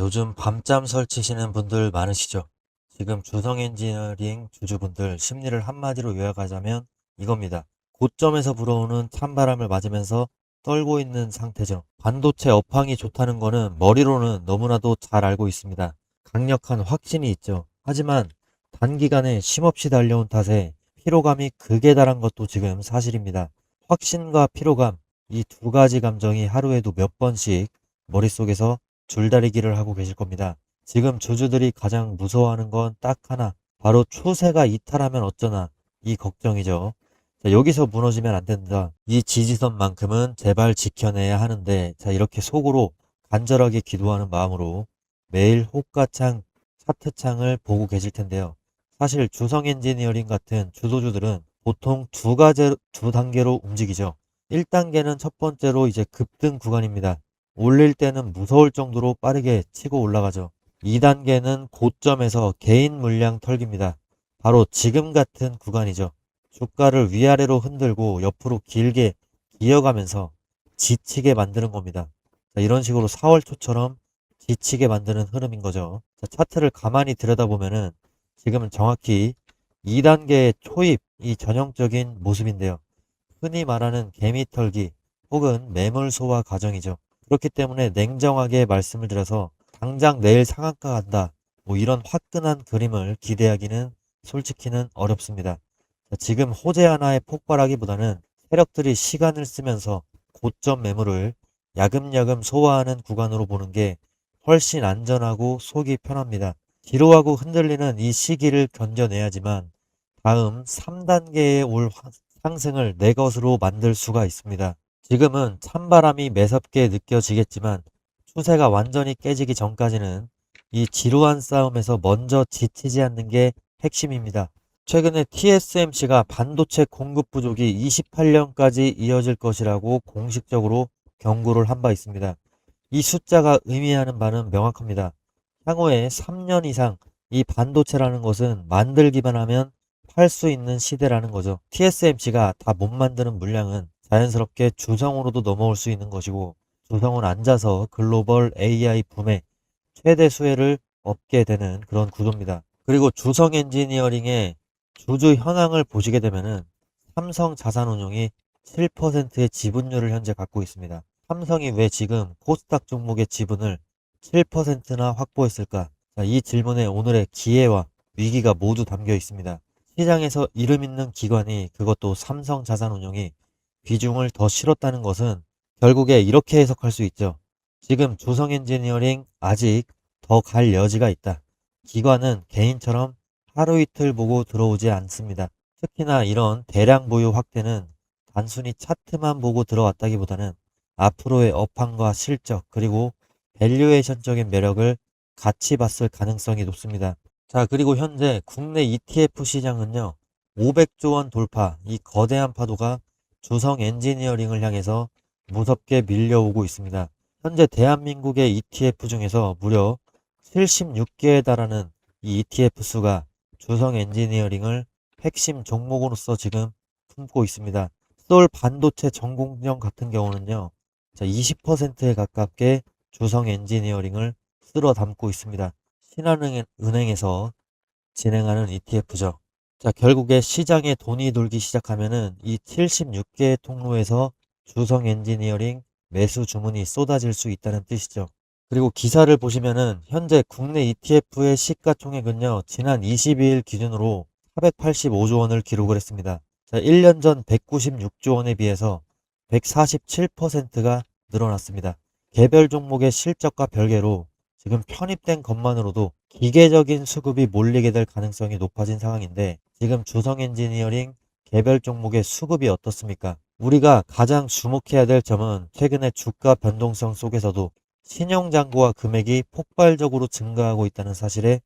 요즘 밤잠 설치시는 분들 많으시죠? 지금 주성 엔지니어링 주주분들 심리를 한마디로 요약하자면 이겁니다. 고점에서 불어오는 찬바람을 맞으면서 떨고 있는 상태죠. 반도체 업황이 좋다는 거는 머리로는 너무나도 잘 알고 있습니다. 강력한 확신이 있죠. 하지만 단기간에 쉼없이 달려온 탓에 피로감이 극에 달한 것도 지금 사실입니다. 확신과 피로감, 이 두 가지 감정이 하루에도 몇 번씩 머릿속에서 줄다리기를 하고 계실 겁니다. 지금 주주들이 가장 무서워하는 건 딱 하나, 바로 추세가 이탈하면 어쩌나, 이 걱정이죠. 자, 여기서 무너지면 안 된다. 이 지지선만큼은 제발 지켜내야 하는데, 자, 이렇게 속으로 간절하게 기도하는 마음으로 매일 호가창, 차트창을 보고 계실 텐데요. 사실 주성 엔지니어링 같은 주도주들은 보통 두 단계로 움직이죠. 1단계는 첫 번째로 이제 급등 구간입니다. 올릴 때는 무서울 정도로 빠르게 치고 올라가죠. 2단계는 고점에서 개인 물량 털기입니다. 바로 지금 같은 구간이죠. 주가를 위아래로 흔들고 옆으로 길게 기어가면서 지치게 만드는 겁니다. 자, 이런 식으로 4월 초처럼 지치게 만드는 흐름인 거죠. 자, 차트를 가만히 들여다보면은 지금은 정확히 2단계의 초입, 이 전형적인 모습인데요. 흔히 말하는 개미 털기 혹은 매물 소화 과정이죠. 그렇기 때문에 냉정하게 말씀을 드려서 당장 내일 상한가 간다, 뭐 이런 화끈한 그림을 기대하기는 솔직히는 어렵습니다. 자, 지금 호재 하나에 폭발하기보다는 세력들이 시간을 쓰면서 고점 매물을 야금야금 소화하는 구간으로 보는 게 훨씬 안전하고 속이 편합니다. 지루하고 흔들리는 이 시기를 견뎌내야지만 다음 3단계에 올 상승을 내 것으로 만들 수가 있습니다. 지금은 찬바람이 매섭게 느껴지겠지만 추세가 완전히 깨지기 전까지는 이 지루한 싸움에서 먼저 지치지 않는 게 핵심입니다. 최근에 TSMC가 반도체 공급 부족이 28년까지 이어질 것이라고 공식적으로 경고를 한 바 있습니다. 이 숫자가 의미하는 바는 명확합니다. 향후에 3년 이상 이 반도체라는 것은 만들기만 하면 팔 수 있는 시대라는 거죠. TSMC가 다 못 만드는 물량은 자연스럽게 주성으로도 넘어올 수 있는 것이고, 주성은 앉아서 글로벌 AI 붐의 최대 수혜를 얻게 되는 그런 구조입니다. 그리고 주성 엔지니어링의 주주 현황을 보시게 되면은 삼성 자산운용이 7%의 지분율을 현재 갖고 있습니다. 삼성이 왜 지금 코스닥 종목의 지분을 7%나 확보했을까? 자, 이 질문에 오늘의 기회와 위기가 모두 담겨 있습니다. 시장에서 이름 있는 기관이, 그것도 삼성 자산운용이 비중을 더 실었다는 것은 결국에 이렇게 해석할 수 있죠. 지금 주성 엔지니어링 아직 더 갈 여지가 있다. 기관은 개인처럼 하루 이틀 보고 들어오지 않습니다. 특히나 이런 대량 보유 확대는 단순히 차트만 보고 들어왔다기보다는 앞으로의 업황과 실적, 그리고 밸류에이션적인 매력을 같이 봤을 가능성이 높습니다. 자, 그리고 현재 국내 ETF 시장은요, 500조 원 돌파, 이 거대한 파도가 주성 엔지니어링을 향해서 무섭게 밀려오고 있습니다. 현재 대한민국의 ETF 중에서 무려 76개에 달하는 이 ETF 수가 주성 엔지니어링을 핵심 종목으로서 지금 품고 있습니다. 서울 반도체 전공정 같은 경우는요, 20%에 가깝게 주성 엔지니어링을 쓸어 담고 있습니다. 신한은행에서 진행하는 ETF죠. 자, 결국에 시장에 돈이 돌기 시작하면은 이 76개의 통로에서 주성 엔지니어링 매수 주문이 쏟아질 수 있다는 뜻이죠. 그리고 기사를 보시면은 현재 국내 ETF의 시가총액은요, 지난 22일 기준으로 485조 원을 기록을 했습니다. 자, 1년 전 196조 원에 비해서 147%가 늘어났습니다. 개별 종목의 실적과 별개로 지금 편입된 것만으로도 기계적인 수급이 몰리게 될 가능성이 높아진 상황인데, 지금 주성 엔지니어링 개별 종목의 수급이 어떻습니까? 우리가 가장 주목해야 될 점은 최근의 주가 변동성 속에서도 신용잔고와 금액이 폭발적으로 증가하고 있다는 사실에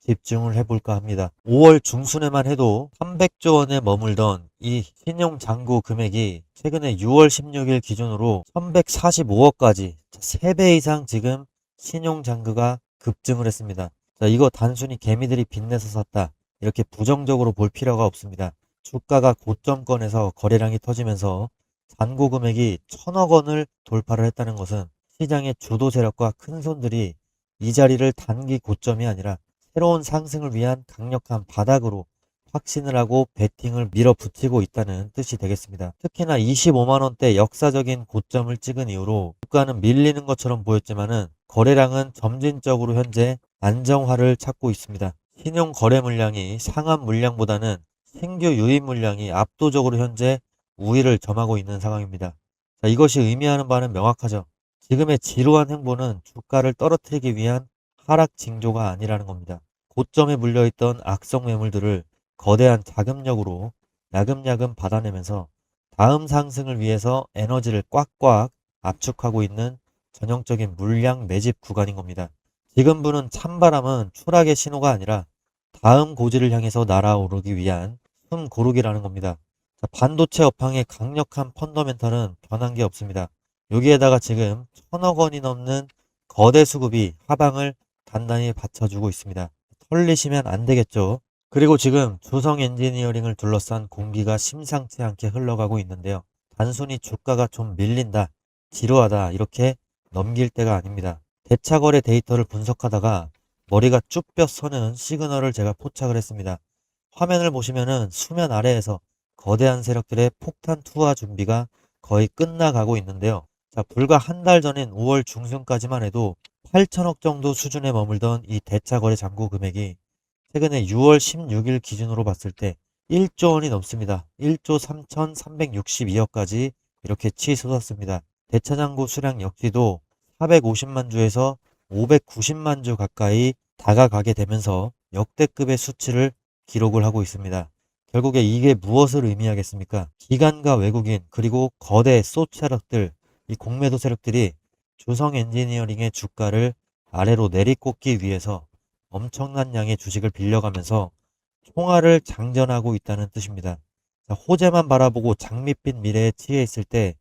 집중을 해볼까 합니다. 5월 중순에만 해도 300조 원에 머물던 이 신용잔고 금액이 최근에 6월 16일 기준으로 1145억까지 3배 이상 지금 신용잔고가 급증을 했습니다. 자, 이거 단순히 개미들이 빚내서 샀다, 이렇게 부정적으로 볼 필요가 없습니다. 주가가 고점권에서 거래량이 터지면서 잔고 금액이 1,000억 원을 돌파를 했다는 것은 시장의 주도 세력과 큰 손들이 이 자리를 단기 고점이 아니라 새로운 상승을 위한 강력한 바닥으로 확신을 하고 베팅을 밀어붙이고 있다는 뜻이 되겠습니다. 특히나 25만 원대 역사적인 고점을 찍은 이후로 주가는 밀리는 것처럼 보였지만은 거래량은 점진적으로 현재 안정화를 찾고 있습니다. 신용 거래 물량이 상한 물량보다는 신규 유입 물량이 압도적으로 현재 우위를 점하고 있는 상황입니다. 자, 이것이 의미하는 바는 명확하죠. 지금의 지루한 행보는 주가를 떨어뜨리기 위한 하락 징조가 아니라는 겁니다. 고점에 물려있던 악성 매물들을 거대한 자금력으로 야금야금 받아내면서 다음 상승을 위해서 에너지를 꽉꽉 압축하고 있는 전형적인 물량 매집 구간인 겁니다. 지금 부는 찬바람은 추락의 신호가 아니라 다음 고지를 향해서 날아오르기 위한 숨 고르기라는 겁니다. 자, 반도체 업황의 강력한 펀더멘털은 변한 게 없습니다. 여기에다가 지금 1,000억 원이 넘는 거대 수급이 하방을 단단히 받쳐주고 있습니다. 털리시면 안 되겠죠. 그리고 지금 주성 엔지니어링을 둘러싼 공기가 심상치 않게 흘러가고 있는데요. 단순히 주가가 좀 밀린다, 지루하다 이렇게 넘길 때가 아닙니다. 대차거래 데이터를 분석하다가 머리가 쭈뼛 서는 시그널을 제가 포착을 했습니다. 화면을 보시면은 수면 아래에서 거대한 세력들의 폭탄 투하 준비가 거의 끝나가고 있는데요. 자, 불과 한 달 전인 5월 중순까지만 해도 8천억 정도 수준에 머물던 이 대차거래 잔고 금액이 최근에 6월 16일 기준으로 봤을 때 1조 원이 넘습니다. 1조 3,362억까지 이렇게 치솟았습니다. 대차장고 수량 역시도 450만 주에서 590만 주 가까이 다가가게 되면서 역대급의 수치를 기록을 하고 있습니다. 결국에 이게 무엇을 의미하겠습니까? 기관과 외국인 그리고 거대 소차력들, 이 공매도 세력들이 주성 엔지니어링의 주가를 아래로 내리꽂기 위해서 엄청난 양의 주식을 빌려가면서 총알을 장전하고 있다는 뜻입니다. 자, 호재만 바라보고 장밋빛 미래에 치여 있을 때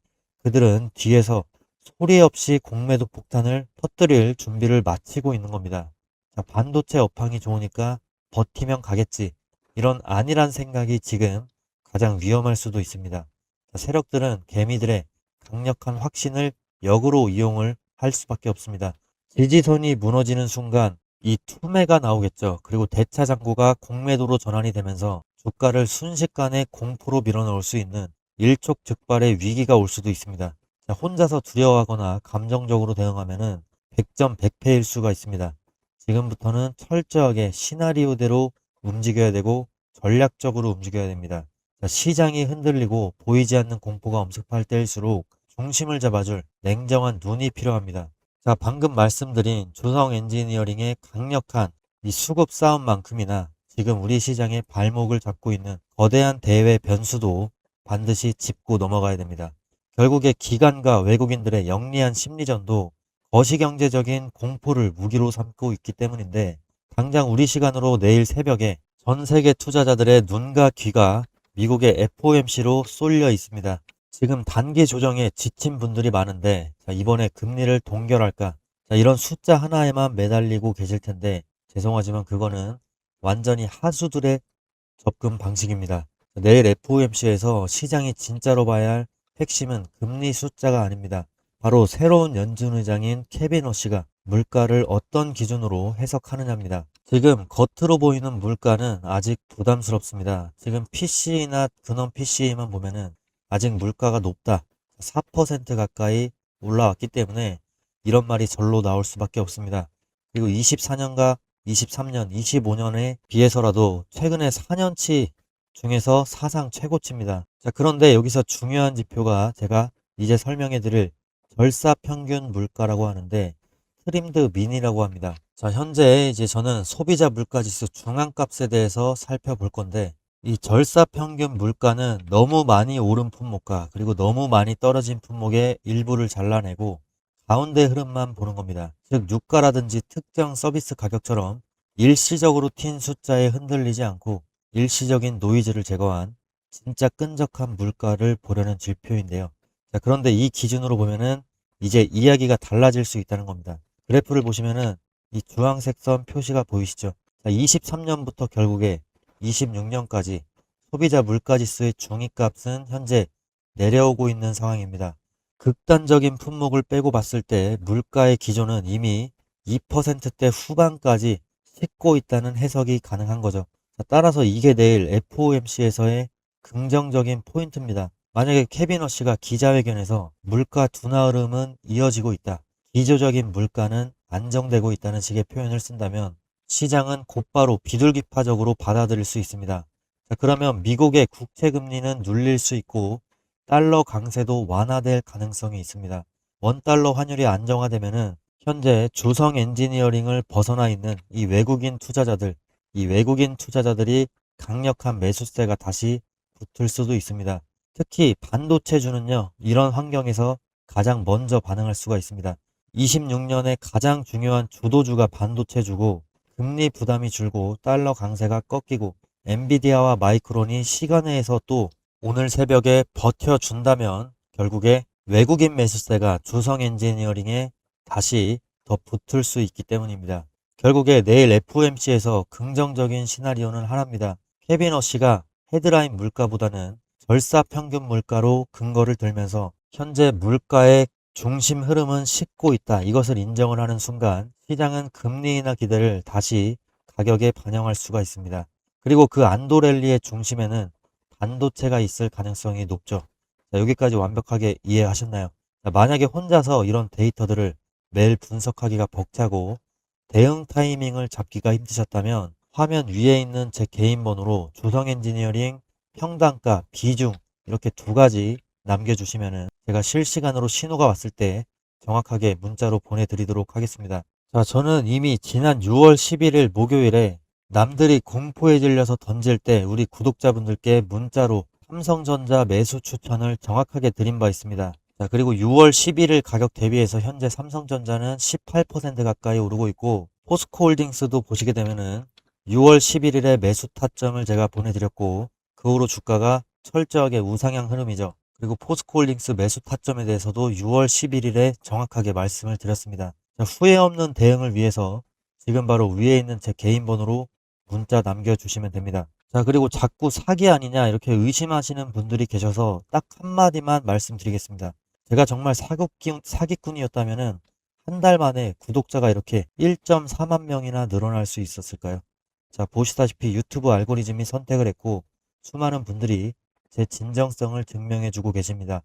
그들은 뒤에서 소리 없이 공매도 폭탄을 터뜨릴 준비를 마치고 있는 겁니다. 자, 반도체 업황이 좋으니까 버티면 가겠지. 이런 안일한 생각이 지금 가장 위험할 수도 있습니다. 자, 세력들은 개미들의 강력한 확신을 역으로 이용을 할 수밖에 없습니다. 지지선이 무너지는 순간 이 투매가 나오겠죠. 그리고 대차장고가 공매도로 전환이 되면서 주가를 순식간에 공포로 밀어넣을 수 있는 일촉즉발의 위기가 올 수도 있습니다. 자, 혼자서 두려워하거나 감정적으로 대응하면은 100점 100패일 수가 있습니다. 지금부터는 철저하게 시나리오대로 움직여야 되고 전략적으로 움직여야 됩니다. 자, 시장이 흔들리고 보이지 않는 공포가 엄습할 때일수록 중심을 잡아줄 냉정한 눈이 필요합니다. 자, 방금 말씀드린 주성 엔지니어링의 강력한 이 수급 싸움만큼이나 지금 우리 시장의 발목을 잡고 있는 거대한 대외 변수도 반드시 짚고 넘어가야 됩니다. 결국에 기관과 외국인들의 영리한 심리전도 거시경제적인 공포를 무기로 삼고 있기 때문인데 당장 우리 시간으로 내일 새벽에 전 세계 투자자들의 눈과 귀가 미국의 FOMC로 쏠려 있습니다. 지금 단기 조정에 지친 분들이 많은데 자, 이번에 금리를 동결할까? 자, 이런 숫자 하나에만 매달리고 계실 텐데 죄송하지만 그거는 완전히 하수들의 접근 방식입니다. 자, 내일 FOMC에서 시장이 진짜로 봐야 할 핵심은 금리 숫자가 아닙니다. 바로 새로운 연준 의장인 케빈 워시가 물가를 어떤 기준으로 해석하느냐입니다. 지금 겉으로 보이는 물가는 아직 부담스럽습니다. 지금 PCE나 근원 PCE만 보면은 아직 물가가 높다. 4% 가까이 올라왔기 때문에 이런 말이 절로 나올 수밖에 없습니다. 그리고 24년과 23년, 25년에 비해서라도 최근에 4년치 중에서 사상 최고치입니다. 자, 그런데 여기서 중요한 지표가 제가 이제 설명해 드릴 절사 평균 물가라고 하는데 트림드 민이라고 합니다. 자, 현재 이제 저는 소비자 물가지수 중앙값에 대해서 살펴볼 건데 이 절사 평균 물가는 너무 많이 오른 품목과 그리고 너무 많이 떨어진 품목의 일부를 잘라내고 가운데 흐름만 보는 겁니다. 즉 유가라든지 특정 서비스 가격처럼 일시적으로 튄 숫자에 흔들리지 않고 일시적인 노이즈를 제거한 진짜 끈적한 물가를 보려는 지표인데요. 자, 그런데 이 기준으로 보면은 이제 이야기가 달라질 수 있다는 겁니다. 그래프를 보시면은 이 주황색 선 표시가 보이시죠? 자, 23년부터 결국에 26년까지 소비자 물가지수의 중위값은 현재 내려오고 있는 상황입니다. 극단적인 품목을 빼고 봤을 때 물가의 기조는 이미 2%대 후반까지 싣고 있다는 해석이 가능한 거죠. 자, 따라서 이게 내일 FOMC에서의 긍정적인 포인트입니다. 만약에 케빈 러시가 기자회견에서 물가 둔화 흐름은 이어지고 있다. 기조적인 물가는 안정되고 있다는 식의 표현을 쓴다면 시장은 곧바로 비둘기파적으로 받아들일 수 있습니다. 자, 그러면 미국의 국채 금리는 눌릴 수 있고 달러 강세도 완화될 가능성이 있습니다. 원달러 환율이 안정화되면은 현재 주성 엔지니어링을 벗어나 있는 이 외국인 투자자들이 강력한 매수세가 다시 붙을 수도 있습니다. 특히 반도체주는요, 이런 환경에서 가장 먼저 반응할 수가 있습니다. 26년에 가장 중요한 주도주가 반도체주고 금리 부담이 줄고 달러 강세가 꺾이고 엔비디아와 마이크론이 시간외에서 또 오늘 새벽에 버텨준다면 결국에 외국인 매수세가 주성 엔지니어링에 다시 더 붙을 수 있기 때문입니다. 결국에 내일 FOMC에서 긍정적인 시나리오는 하나입니다. 케빈 러시가 헤드라인 물가보다는 절사 평균 물가로 근거를 들면서 현재 물가의 중심 흐름은 싣고 있다. 이것을 인정을 하는 순간 시장은 금리 인하 기대를 다시 가격에 반영할 수가 있습니다. 그리고 그 안도 랠리의 중심에는 반도체가 있을 가능성이 높죠. 자, 여기까지 완벽하게 이해하셨나요? 자, 만약에 혼자서 이런 데이터들을 매일 분석하기가 벅차고 대응 타이밍을 잡기가 힘드셨다면 화면 위에 있는 제 개인 번호로 주성 엔지니어링 평단가, 비중 이렇게 두 가지 남겨주시면은 제가 실시간으로 신호가 왔을 때 정확하게 문자로 보내드리도록 하겠습니다. 자, 저는 이미 지난 6월 11일 목요일에 남들이 공포에 질려서 던질 때 우리 구독자분들께 문자로 삼성전자 매수 추천을 정확하게 드린 바 있습니다. 자, 그리고 6월 11일 가격 대비해서 현재 삼성전자는 18% 가까이 오르고 있고 포스코홀딩스도 보시게 되면은 6월 11일에 매수 타점을 제가 보내드렸고 그 후로 주가가 철저하게 우상향 흐름이죠. 그리고 포스코홀딩스 매수 타점에 대해서도 6월 11일에 정확하게 말씀을 드렸습니다. 자, 후회 없는 대응을 위해서 지금 바로 위에 있는 제 개인 번호로 문자 남겨주시면 됩니다. 자, 그리고 자꾸 사기 아니냐 이렇게 의심하시는 분들이 계셔서 딱 한마디만 말씀드리겠습니다. 제가 정말 사기꾼이었다면은 한 달 만에 구독자가 이렇게 1.4만 명이나 늘어날 수 있었을까요? 자, 보시다시피 유튜브 알고리즘이 선택을 했고 수많은 분들이 제 진정성을 증명해주고 계십니다.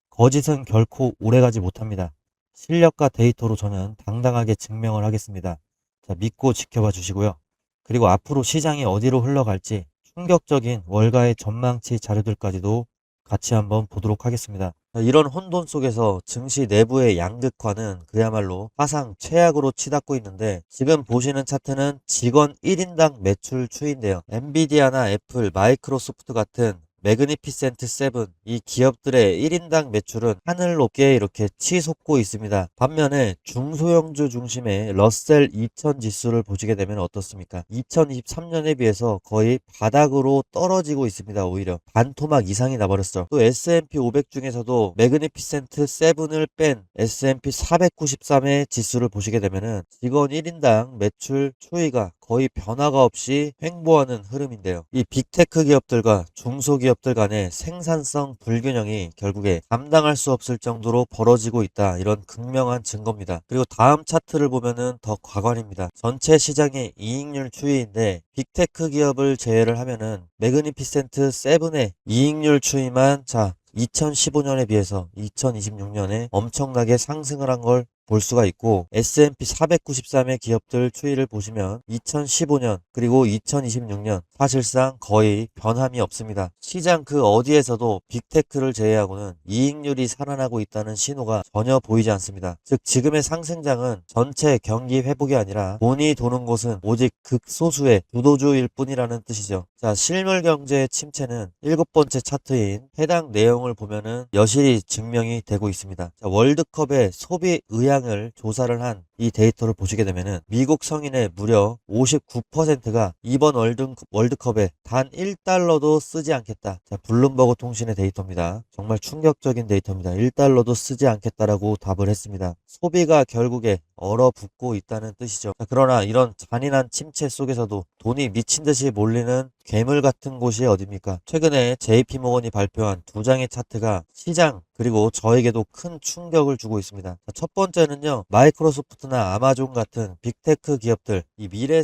거짓은 결코 오래가지 못합니다. 실력과 데이터로 저는 당당하게 증명을 하겠습니다. 자, 믿고 지켜봐 주시고요. 그리고 앞으로 시장이 어디로 흘러갈지 충격적인 월가의 전망치 자료들까지도 같이 한번 보도록 하겠습니다. 이런 혼돈 속에서 증시 내부의 양극화는 그야말로 사상 최악으로 치닫고 있는데 지금 보시는 차트는 직원 1인당 매출 추이인데요. 엔비디아나 애플, 마이크로소프트 같은 매그니피센트 세븐 이 기업들의 1인당 매출은 하늘 높게 이렇게 치솟고 있습니다. 반면에 중소형주 중심의 러셀 2000 지수를 보시게 되면 어떻습니까? 2023년에 비해서 거의 바닥으로 떨어지고 있습니다. 오히려 반토막 이상이 나버렸어. 또 S&P 500 중에서도 매그니피센트 세븐을 뺀 S&P 493의 지수를 보시게 되면은 직원 1인당 매출 추이가 거의 변화가 없이 횡보하는 흐름인데요. 이 빅테크 기업들과 중소기업들 간의 생산성 불균형이 결국에 감당할 수 없을 정도로 벌어지고 있다. 이런 극명한 증거입니다. 그리고 다음 차트를 보면은 더 과관입니다. 전체 시장의 이익률 추이인데 빅테크 기업을 제외를 하면은 매그니피센트 세븐의 이익률 추이만 2015년에 비해서 2026년에 엄청나게 상승을 한 걸 볼 수가 있고 S&P 493의 기업들 추이를 보시면 2015년 그리고 2026년 사실상 거의 변함이 없습니다. 시장 그 어디에서도 빅테크를 제외하고는 이익률이 살아나고 있다는 신호가 전혀 보이지 않습니다. 즉 지금의 상승장은 전체 경기 회복이 아니라 돈이 도는 곳은 오직 극소수의 주도주일 뿐이라는 뜻이죠. 자, 실물 경제의 침체는 7번째 차트인 해당 내용을 보면은 여실히 증명이 되고 있습니다. 자, 월드컵의 소비 의향을 조사를 한 이 데이터를 보시게 되면은 미국 성인의 무려 59%가 이번 월드컵에 단 1달러도 쓰지 않겠다. 자, 블룸버그 통신의 데이터입니다. 정말 충격적인 데이터입니다. 1달러도 쓰지 않겠다라고 답을 했습니다. 소비가 결국에 얼어붙고 있다는 뜻이죠. 자, 그러나 이런 잔인한 침체 속에서도 돈이 미친 듯이 몰리는 괴물 같은 곳이 어딥니까? 최근에 JP모건이 발표한 두 장의 차트가 시장 그리고 저에게도 큰 충격을 주고 있습니다. 자, 첫 번째는요, 마이크로소프트나 아마존 같은 빅테크 기업들, 이 미래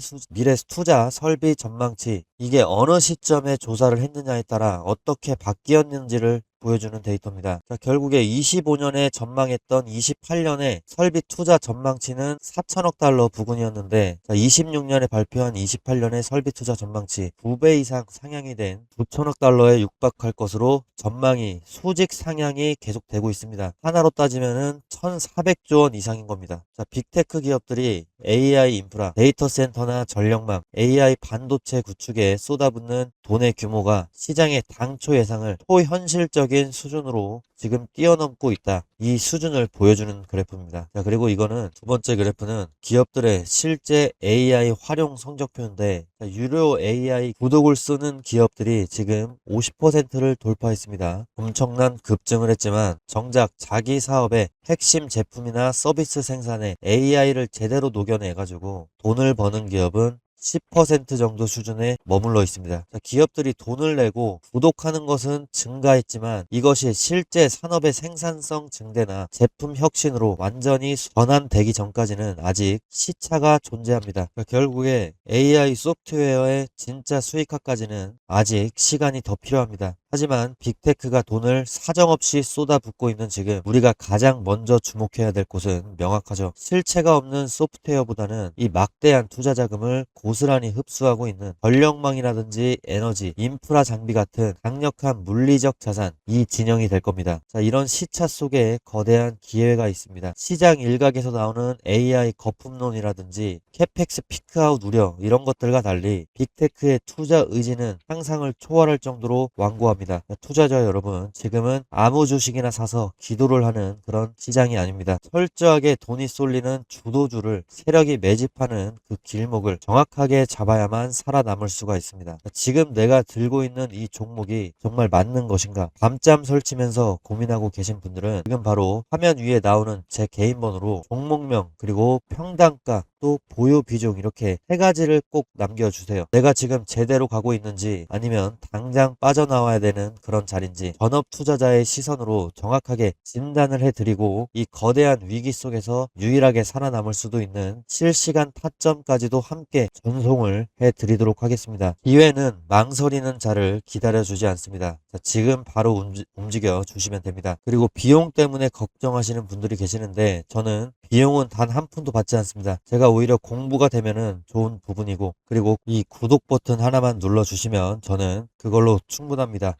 투자 설비 전망치, 이게 어느 시점에 조사를 했느냐에 따라 어떻게 바뀌었는지를 보여주는 데이터입니다. 자, 결국에 25년에 전망했던 28년에 설비 투자 전망치는 4천억 달러 부근이었는데, 26년에 발표한 28년의 설비 투자 전망치 2배 이상 상향이 된 9천억 달러에 육박할 것으로 전망이 수직 상향이 계속되고 있습니다. 하나로 따지면은 1,400조 원 이상인 겁니다. 자, 빅테크 기업들이 AI 인프라, 데이터 센터나 전력망, AI 반도체 구축에 쏟아붓는 돈의 규모가 시장의 당초 예상을 초현실적인 수준으로 지금 뛰어넘고 있다. 이 수준을 보여주는 그래프입니다. 자, 그리고 이거는 두 번째 그래프는 기업들의 실제 AI 활용 성적표인데, 유료 AI 구독을 쓰는 기업들이 지금 50%를 돌파했습니다. 엄청난 급증을 했지만 정작 자기 사업의 핵심 제품이나 서비스 생산에 AI를 제대로 녹여내가지고 돈을 버는 기업은 10% 정도 수준에 머물러 있습니다. 자, 기업들이 돈을 내고 구독하는 것은 증가했지만 이것이 실제 산업의 생산성 증대나 제품 혁신으로 완전히 전환되기 전까지는 아직 시차가 존재합니다. 결국에 AI 소프트웨어의 진짜 수익화까지는 아직 시간이 더 필요합니다. 하지만 빅테크가 돈을 사정없이 쏟아붓고 있는 지금 우리가 가장 먼저 주목해야 될 곳은 명확하죠. 실체가 없는 소프트웨어보다는 이 막대한 투자 자금을 고스란히 흡수하고 있는 전력망이라든지 에너지, 인프라 장비 같은 강력한 물리적 자산, 이 진영이 될 겁니다. 자, 이런 시차 속에 거대한 기회가 있습니다. 시장 일각에서 나오는 AI 거품론이라든지 캐펙스 피크아웃 우려, 이런 것들과 달리 빅테크의 투자 의지는 상상을 초월할 정도로 완고합니다. 투자자 여러분, 지금은 아무 주식이나 사서 기도를 하는 그런 시장이 아닙니다. 철저하게 돈이 쏠리는 주도주를 세력이 매집하는 그 길목을 정확하게 잡아야만 살아남을 수가 있습니다. 지금 내가 들고 있는 이 종목이 정말 맞는 것인가? 밤잠 설치면서 고민하고 계신 분들은 지금 바로 화면 위에 나오는 제 개인 번호로 종목명, 그리고 평단가, 또 보유 비중, 이렇게 세 가지를 꼭 남겨주세요. 내가 지금 제대로 가고 있는지, 아니면 당장 빠져나와야 되는 그런 자리인지 전업 투자자의 시선으로 정확하게 진단을 해드리고, 이 거대한 위기 속에서 유일하게 살아남을 수도 있는 실시간 타점까지도 함께 전송을 해드리도록 하겠습니다. 기회는 망설이는 자를 기다려주지 않습니다. 자, 지금 바로 움직여 주시면 됩니다. 그리고 비용 때문에 걱정하시는 분들이 계시는데, 저는 비용은 단 한 푼도 받지 않습니다. 제가 오히려 공부가 되면은 좋은 부분이고, 그리고 이 구독 버튼 하나만 눌러주시면 저는 그걸로 충분합니다.